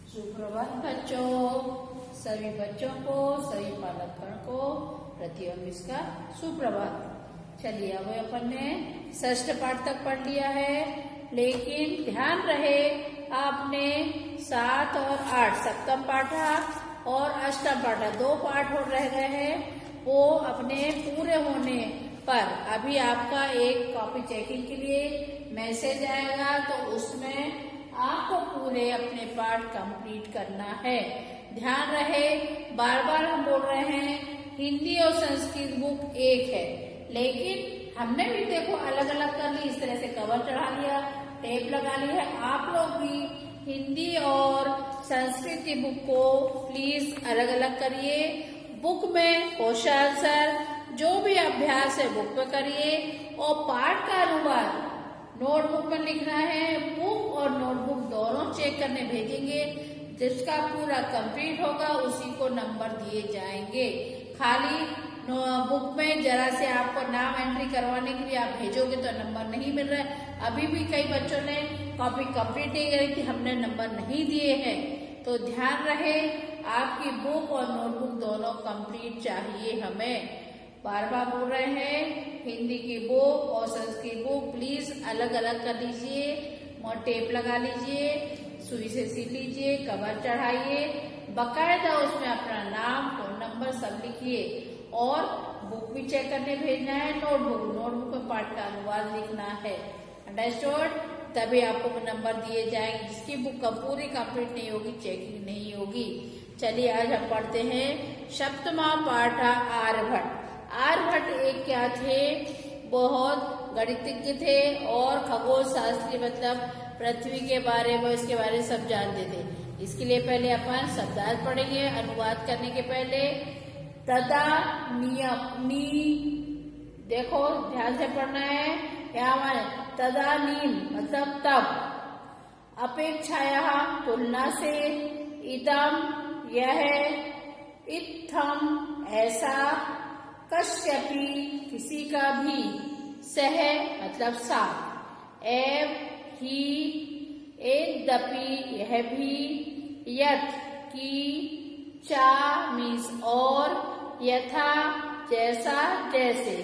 सुप्रभात बच्चों, सभी बच्चों को, सभी पालकगण को प्रतियोगिता का सुप्रभात। चलिए अब अपन ने षष्ठ पाठ तक पढ़ लिया है, लेकिन ध्यान रहे आपने 7 और 8 सप्तम पाठा और अष्टम पाठा 2 पाठ और रह गए हैं। वो अपने पूरे होने पर अभी आपका एक कॉपी चेकिंग के लिए मैसेज आएगा, तो उसमें आपको पूरे अपने पाठ कंप्लीट करना है। ध्यान रहे, बार बार हम बोल रहे हैं हिंदी और संस्कृत बुक एक है, लेकिन हमने भी देखो अलग अलग कर ली, इस तरह से कवर चढ़ा लिया, टेप लगा ली है। आप लोग भी हिंदी और संस्कृत की बुक को प्लीज अलग अलग करिए। बुक में क्वेश्चन आंसर जो भी अभ्यास है बुक में करिए, और पाठ का अनुवाद नोटबुक में लिखना है। बुक और नोटबुक दोनों चेक करने भेजेंगे, जिसका पूरा कंप्लीट होगा उसी को नंबर दिए जाएंगे। खाली बुक में जरा से आपको नाम एंट्री करवाने के लिए आप भेजोगे तो नंबर नहीं मिल रहा है। अभी भी कई बच्चों ने कॉपी कंप्लीट नहीं करी कि हमने नंबर नहीं दिए हैं, तो ध्यान रहे आपकी बुक और नोटबुक दोनों कंप्लीट चाहिए हमें। बार बार बोल रहे हैं हिंदी की बुक और संस्कृत बुक प्लीज अलग अलग कर लीजिए, टेप लगा लीजिए, सुई से सील लीजिए, कवर चढ़ाइए, बकायदा उसमें अपना नाम, फोन नंबर सब लिखिए, और बुक भी चेक करने भेजना है। नोटबुक में पाठ का अनुवाद लिखना है। अंडरस्टूड? तभी आपको नंबर दिए जाएंगे। जिसकी बुक का पूरी कंप्लीट नहीं होगी, चेकिंग नहीं होगी। चलिए आज हम पढ़ते हैं सप्तमा पाठा आर्यभट्ट। आर्यभट्ट एक क्या थे, बहुत गणितज्ञ थे और खगोल शास्त्री, मतलब पृथ्वी के बारे में, इसके बारे में सब जानते थे। इसके लिए पहले अपन शब्दार्थ पढ़ेंगे अनुवाद करने के पहले। तदा नियम देखो ध्यान से पढ़ना है। यहाँ हमारे तदा नीम मतलब तब, अपेक्षाया तुलना से, इदम यह, इत्थम ऐसा, कश्यपि किसी का भी, सह मतलब साथ, एव ही, यद्यपि यह भी, यथ की, चा मीन्स और, यथा जैसा जैसे,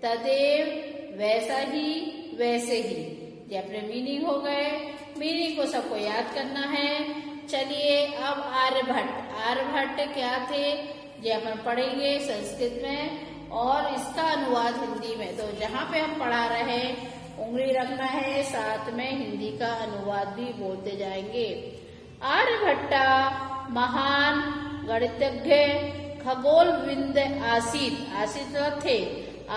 तदेव वैसा ही वैसे ही। ये अपने मीनिंग हो गए। मीनिंग को सबको याद करना है। चलिए अब आर्यभट्ट क्या थे ये अपन पढ़ेंगे संस्कृत में और इसका अनुवाद हिंदी में। तो जहाँ पे हम पढ़ा रहे उंगली रखना है, साथ में हिंदी का अनुवाद भी बोलते जाएंगे। आर्यभट्टा महान गणितज्ञ खगोलविद आसीत तो थे।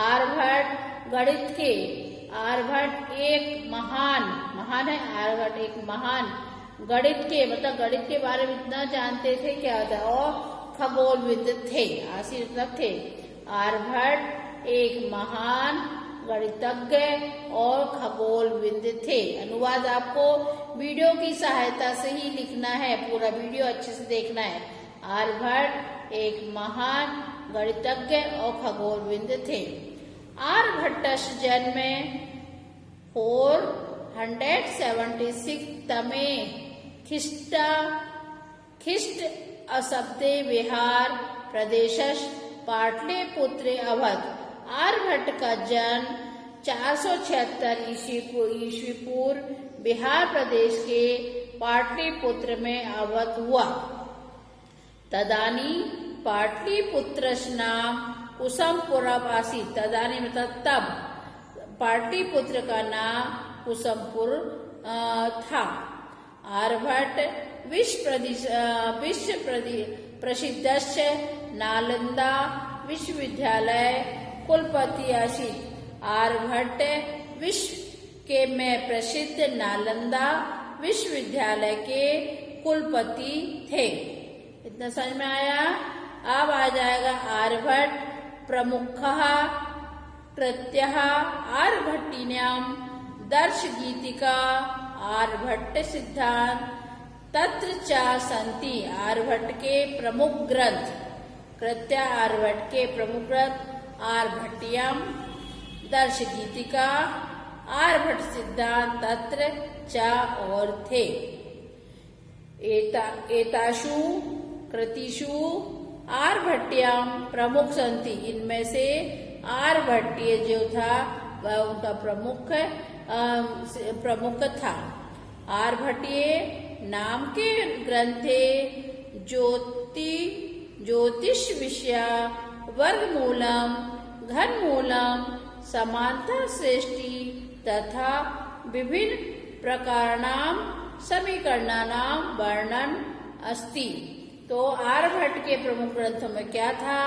आर्यभट्ट गणित के, आर्यभट्ट एक महान है, आर्यभट्ट एक महान गणित के, मतलब गणित के बारे में इतना जानते थे क्या होता है, और खगोलविद थे, आसीत थे। आर्यभट्ट एक महान गणितज्ञ और खगोलविद थे। अनुवाद आपको वीडियो की सहायता से ही लिखना है, पूरा वीडियो अच्छे से देखना है। आर्यभट्ट एक महान गणितज्ञ और खगोलविद थे। आर्यभट्टस्य जन्म 476 तमे ख्रीष्ट असब्दे बिहार प्रदेशस् पाटलिपुत्रे अवध। आर्यभट्ट का जन्म 476 ईस्वी पूर्व बिहार प्रदेश के पाटलिपुत्र में अवध हुआ। तदानी पाटलिपुत्रस्य नाम कुसुमपुरम आसीत्। तदानी मतलब तब, पाटलिपुत्र का नाम कुसुमपुर था। आर्यभट्ट विश्व प्रसिद्धस्य नालंदा विश्वविद्यालय कुलपति आसीत्। आर्यभट्ट विश्व के में प्रसिद्ध नालंदा विश्वविद्यालय के कुलपति थे। इतना समझ में आया? अब आ जाएगा आर्यभट्ट प्रमुखः कृत्यः आर्यभट्टीनां दर्श गीतिका आर्यभट्ट सिद्धांत तत्र च सन्ति। आर्यभट्ट के प्रमुख ग्रंथ कृत्य, आर्यभट्ट के प्रमुख ग्रंथ आर्यभट्टियम, दर्श गीतिका, आर्यभट्ट सिद्धांत, तत्र च और थे। एताशु कृतिषु आर्यभट्ट्यां प्रमुख संति। इनमें से आर्यभट्टीय जो था वह उनका प्रमुख था। आर्यभट्टीय नाम के ग्रंथे ज्योतिष विषया वर्गमूलम घनमूलम समांतर सृष्टि तथा विभिन्न प्रकारणाम समीकरणानां वर्णन अस्ति। तो आर्यभट्ट के प्रमुख ग्रंथों में क्या था?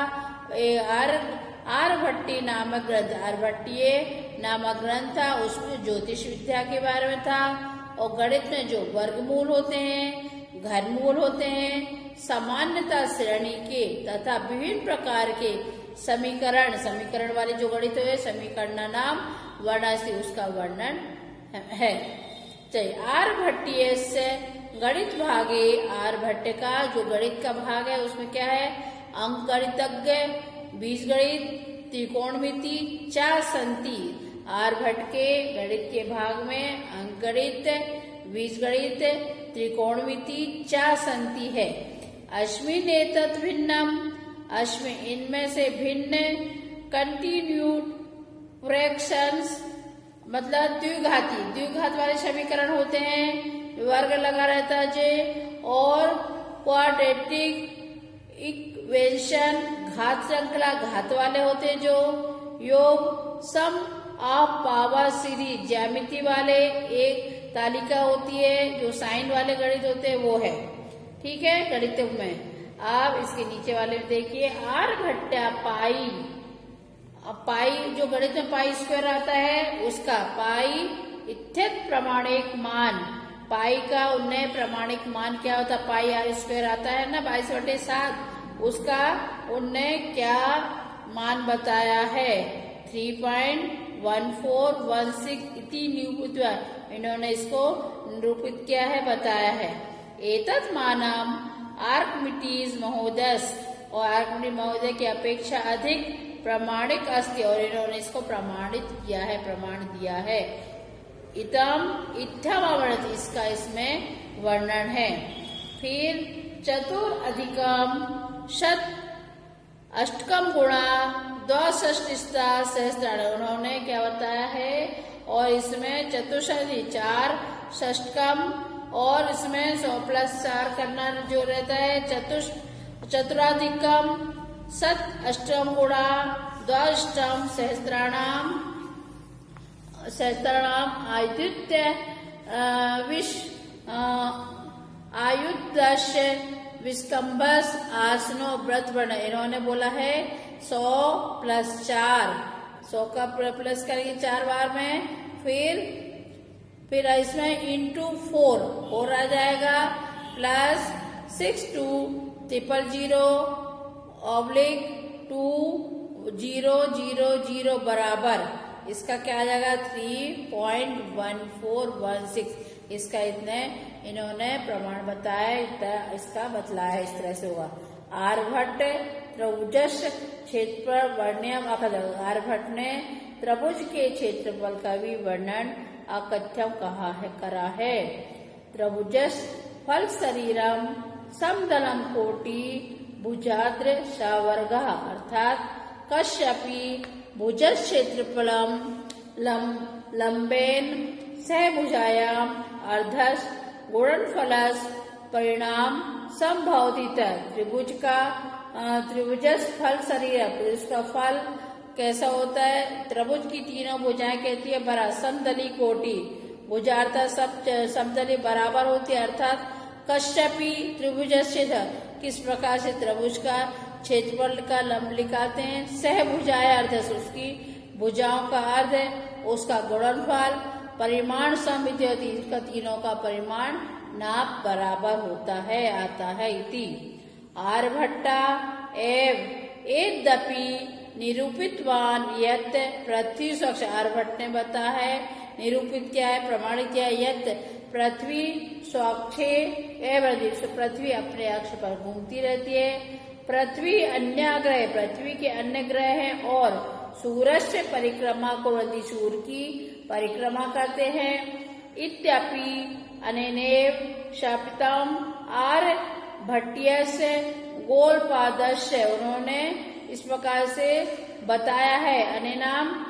आर्यभट्टी नामक ग्रंथ, आर्यभट्टीय नामक ग्रंथ था, उसमें ज्योतिष विद्या के बारे में था और गणित में जो वर्गमूल होते हैं, घनमूल होते हैं, सामान्यता श्रेणी के तथा विभिन्न प्रकार के समीकरण वाले जो गणित है, समीकरण नाम वर्णासी उसका वर्णन है। चलिए, आर्यभट्टीय से गणित भागे, आर्यभट्ट का जो गणित का भाग है उसमें क्या है? अंकगणितज्ञ, बीजगणित, त्रिकोणमिति चा संति। आर्यभट्ट के गणित के भाग में अंकगणित, बीजगणित, त्रिकोणमिति चा संति है। अस्मिन् एतत् भिन्नम, अस्मिन् इनमें से भिन्न, कंटिन्यूड फ्रैक्शंस मतलब द्विघात वाले समीकरण होते हैं, वर्ग लगा रहता है जे, और क्वाड्रेटिक इक्वेशन घात श्रृंखला घात वाले होते हैं जो, योग सम ऑफ पावर सीरीज ज्यामिति वाले एक तालिका होती है, जो साइन वाले गणित होते हैं वो है। ठीक है, गणित में। अब इसके नीचे वाले में देखिए, आर्यभट्ट पाई जो गणित में पाई स्क्वायर आता है उसका पाई इत्थित प्रमाणिक मान, पाई का उन्नय प्रमाणिक मान क्या होता है? पाई आर स्क्वायर आता है ना 22/7, उसका उन्नय क्या मान बताया है? 3.1416 इति निरूपित, इन्होंने इसको निरूपित किया है, बताया है। एतत् मानम आर्किमिडीज महोदय, और आर्किमिडीज महोदय की अपेक्षा अधिक प्रमाणिक अस्ति, और इन्होंने इसको प्रमाणित किया है, प्रमाण दिया है। इत्थम अवर्णित, इसका इसमें वर्णन है। फिर चतुरधिकम शत अष्टकम गुणा द्वाषष्टिस्ता सहस्त्राण, उन्होंने क्या बताया है? और इसमें चतुष्षष्टि 4 षष्टकम, और इसमें 100+4 करना जो रहता है, चतुराधिकम सत अष्टम गुणा द्वाष्टम सहस्त्राणाम आयुद्य आयुद्दश विस्कम्भस आसनो व्रत वर्ण, इन्होंने बोला है 100+4, 100 का प्लस करेंगे 4 बार में, फिर इसमें इंटू 4 आ जाएगा, प्लस 62/2000 बराबर, इसका क्या आ जाएगा? 3.1416। इसका इन्होंने प्रमाण बताया, इसका बतलाया है, इस तरह से होगा। आर्यभट्ट त्रिभुज क्षेत्रफल वर्ण्यम अकथ्यम, आर्यभट्ट ने त्रिभुज के क्षेत्रफल का भी वर्णन अकथ्यम करा है। त्रिभुज फल शरीरम समदलम कोटि भुजाद्र सावर्ग, अर्थात कश्यपि भुज क्षेत्रफलम लंबेन सहभुजायाम अर्धस गुणनफलस परिणाम संभवती। त्रिभुज फल शरीर, उसका फल कैसा होता है? त्रिभुज की तीनों भुजाएं कहती है बरा समदली कोटि, भुजार्था सब समदली बराबर होती है, अर्थात कश्यपी त्रिभुज क्षेत्र, किस प्रकार से त्रिभुज का क्षेत्रफल का लंब निकालते हैं, सहभुजाया अर्धस, उसकी भुजाओं का अर्ध, उसका गुणनफल परिमाण सममिति होती, इसका तीनों का परिमाण नाप बराबर होता है, आता है। इति आर्यभट्टा एव यद्यपि निरूपितवान यत् पृथ्वी स्वच्छ, आर्यभट्ट ने बताया है, निरूपित क्या है, प्रमाणित क्या है, यत् पृथ्वी स्वच्छे एवं, पृथ्वी अपने अक्ष पर घूमती रहती है, पृथ्वी अन्य ग्रह, पृथ्वी के अन्य ग्रह हैं, और सूरज से परिक्रमा को सूर्य की परिक्रमा करते हैं। इत्यपि अनेनेव शापितम आर्यभट्टस्य गोलपादस्य, उन्होंने इस प्रकार से बताया है, अनेनाम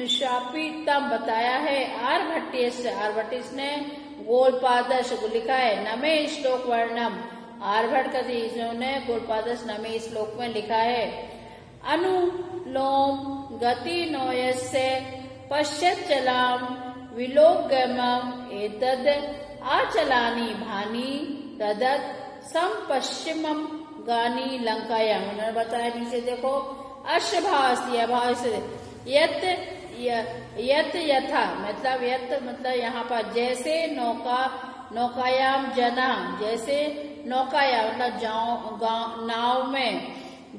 शापितम बताया है, आर्यभट्टस्य आर्यभट्टस्य ने गोलपादस्य को लिखा है, नमे श्लोक वर्णम आर्यभट्ट का इन्होंने गोलपादस्य नमे श्लोक में लिखा है, अनुलोम गति नोयस्य पश्यच्चलाम विलोकगमम एतद आचलानी भानी तदत संपश्चिमम गानी लंकायां। उन्होंने बताया, नीचे देखो अश्भास यत यत यथा मतलब यत मतलब यहाँ पर जैसे नौकायाम जना, जैसे नौकायाम मतलब नाव में,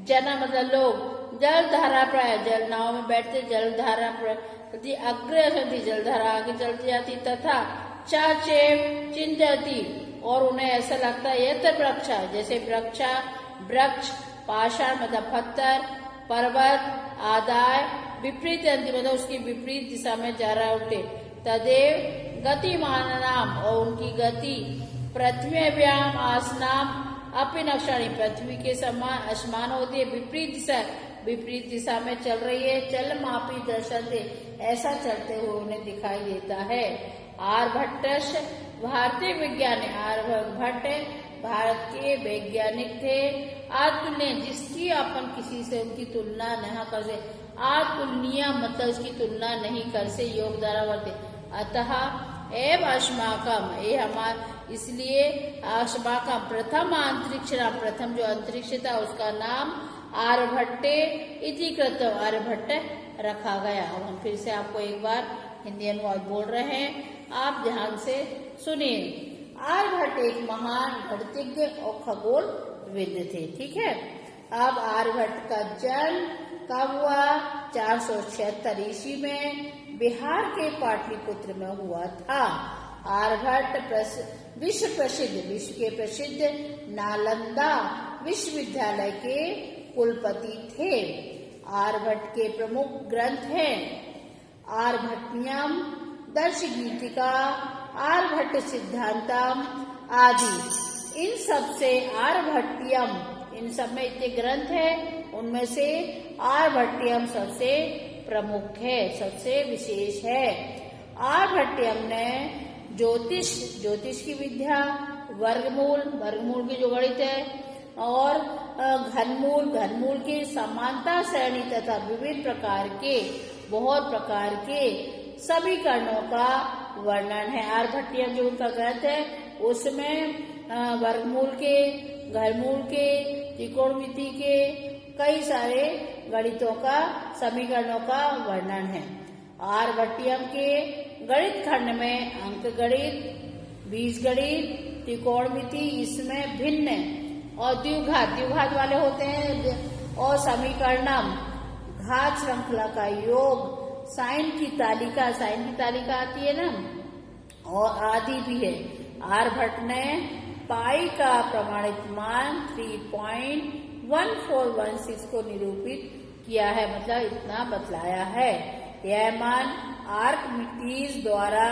जना मतलब लोग, जल धारा प्राय जल नाव में बैठते, जल धारा प्रति अग्रसती जलधारा आगे चलती जाती, तथा चाचेव चिंतती और उन्हें ऐसा लगता है यत वृक्षा जैसे वृक्ष पाषाण मतलब पत्थर, पर्वत आदाय विपरीत मतलब उसकी विपरीत दिशा में जा रहा उठे, तदेव गतिमान नाम और उनकी गति, पृथ्व्याम आसनाम अपि नक्षाणी पृथ्वी के समान असमान होती है, विपरीत दिशा में चल रही है, चल मापी दर्शन दे ऐसा चलते हुए उन्हें दिखाई देता है। आर्यभट्ट भारतीय वैज्ञानिक, आर्यभट्ट भारत के वैज्ञानिक थे, आतुल्य जिसकी अपन किसी से उनकी तुलना नहीं कर से, आतुलनीय मतलब उसकी तुलना नहीं कर से योग द्वारा वर्ते, अतः एव अस्माकम ये हमारा, इसलिए अस्माकम प्रथम अंतरिक्ष नाम, प्रथम जो अंतरिक्ष था उसका नाम आर्यभट्टे इति कृत आर्यभट्ट रखा गया। अब हम फिर से आपको एक बार हिंदी अनुवाद बोल रहे हैं, आप ध्यान से सुनिए। आर्यभट्ट एक महान गणितज्ञ और खगोलविद थे, ठीक है। अब आर्यभट्ट का जन्म कब हुआ? 476 ईस्वी में बिहार के पाटलिपुत्र में हुआ था। आर्यभट्ट विश्व के प्रसिद्ध नालंदा विश्वविद्यालय के कुलपति थे। आर्यभट्ट के प्रमुख ग्रंथ हैं आर्यभट्टियम, दर्शगीतिका, आर्यभट्ट सिद्धांतम आदि। इन सब से आर्यभट्टियम, इन सब में इतने ग्रंथ हैं, उनमें से आर्यभट्टियम सबसे प्रमुख है, सबसे विशेष है। आर्यभट्टियम ने ज्योतिष की विद्या, वर्गमूल की जो गणित है, और घनमूल की समानता श्रेणी तथा विभिन्न प्रकार के, बहुत प्रकार के समीकरणों का वर्णन है। आर्यभट्टियम जो उनका ग्रंथ है उसमें वर्गमूल के, घनमूल के, त्रिकोणमिति के कई सारे गणितों का, समीकरणों का वर्णन है। आर्यभट्टियम के गणित खंड में अंक गणित, बीजगणित, त्रिकोणमिति इसमें भिन्न है, और द्विघात वाले होते हैं, और समीकरणम, घात श्रृंखला का योग, साइन की तालिका आती है ना, और आदि भी है। आर्यभट्ट ने पाई का प्रमाणित मान 3.1416 को निरूपित किया है, मतलब इतना बतलाया है। यह मान आर्किमिडीज द्वारा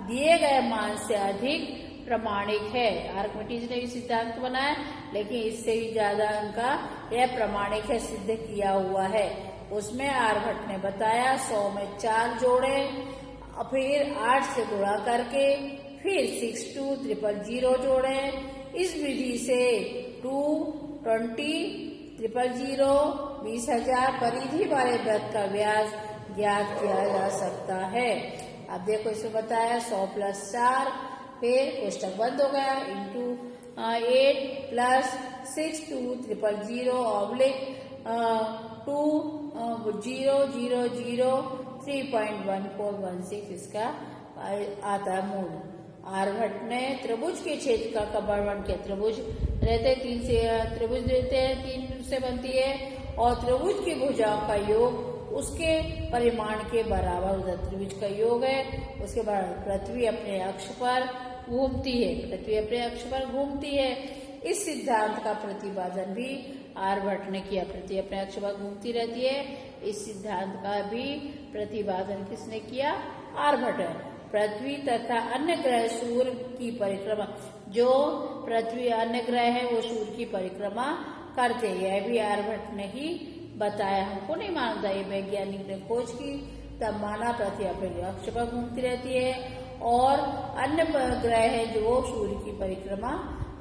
दिए गए मान से अधिक प्रमाणिक है। आर्किमिडीज ने भी सिद्धांत बनाया, लेकिन इससे भी ज्यादा उनका यह प्रमाणिक है, सिद्ध किया हुआ है। उसमें आर्यभट्ट ने बताया 100 में 4 जोड़े, फिर 8 से गुणा करके फिर 6200 जोड़े। इस विधि से 220,000 20,000 परिधि वाले वृत्त का व्यास ज्ञात किया जा सकता है। अब देखो इसमें बताया 100 + 4, फिर कोष्टक बंद हो गया, इंटू 8 + 62,000 (2000 3.1416) इसका आता है मूल। आर्यभट्ट ने त्रिभुज के क्षेत्र का वर्णन किया। त्रिभुज रहते 3 से बनती है, और त्रिभुज की भुजाओं का योग उसके परिमाण के बराबर होता है। त्रिभुज का योग है उसके बराबर। पृथ्वी अपने अक्ष पर घूमती है, इस सिद्धांत का प्रतिपादन भी आर्यभट्ट ने किया। पृथ्वी अपने अक्ष पर घूमती रहती है, इस सिद्धांत का भी प्रतिपादन किसने किया? आर्यभट्ट। पृथ्वी तथा अन्य ग्रह सूर्य की परिक्रमा, जो पृथ्वी अन्य ग्रह है वो सूर्य की परिक्रमा करते। यह भी आर्यभट्ट ने ही बताया, हमको नहीं मानता। ये वैज्ञानिक ने खोज की, तब माना पृथ्वी अपने अक्ष पर घूमती रहती है और अन्य ग्रह है जो सूर्य की परिक्रमा,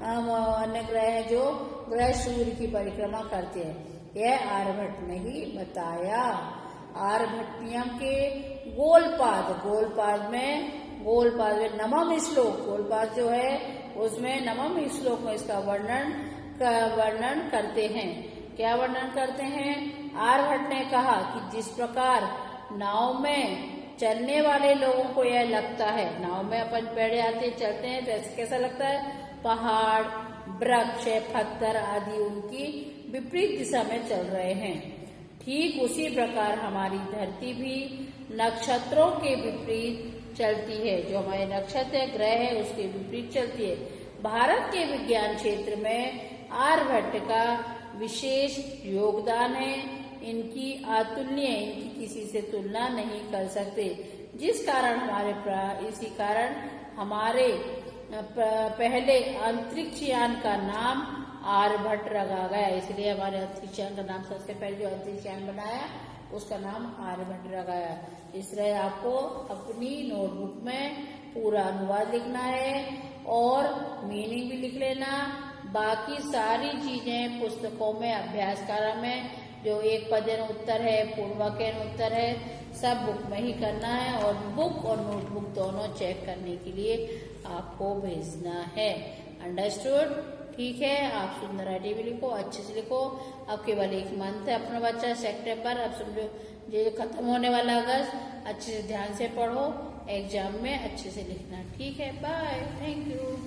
अन्य ग्रह है जो ग्रह सूर्य की परिक्रमा करते हैं। यह आर्यभट्ट ने ही बताया। आर्यभट्ट नियम के गोलपाद में नवम श्लोक, गोलपाद जो है उसमें नवम श्लोक में इसका वर्णन करते हैं। क्या वर्णन करते हैं? आर्यभट्ट ने कहा कि जिस प्रकार नाव में चलने वाले लोगों को यह लगता है, नाव में अपन पैदल आते चलते हैं तो ऐसे कैसा लगता है, पहाड़, वृक्ष, पत्थर आदि उनकी विपरीत दिशा में चल रहे हैं। ठीक उसी प्रकार हमारी धरती भी नक्षत्रों के विपरीत चलती है। जो हमारे नक्षत्र ग्रह है उसके विपरीत चलती है। भारत के विज्ञान क्षेत्र में आर्यभट्ट का विशेष योगदान है। इनकी अतुलनीय, इनकी किसी से तुलना नहीं कर सकते। जिस कारण इसी कारण हमारे पहले अंतरिक्ष यान का नाम आर्यभट्ट रखा गया। इसलिए हमारे अंतरिक्ष यान का नाम, सबसे पहले जो अंतरिक्ष यान बनाया उसका नाम आर्यभट्ट रखा गया। इस तरह आपको अपनी नोटबुक में पूरा अनुवाद लिखना है और मीनिंग भी लिख लेना। बाकी सारी चीजें पुस्तकों में, अभ्यासकारा में जो एक पद्य उत्तर है, पूर्वांकन उत्तर है, सब बुक में ही करना है और बुक और नोटबुक दोनों चेक करने के लिए आपको भेजना है। अंडरस्टूड? ठीक है, आप सुंदर राइटिंग भी लिखो, अच्छे से लिखो। अब केवल एक मंथ है अपना बच्चा, सितंबर, अब समझो ये खत्म होने वाला अगस्त, अच्छे से ध्यान से पढ़ो, एग्जाम में अच्छे से लिखना। ठीक है, बाय, थैंक यू।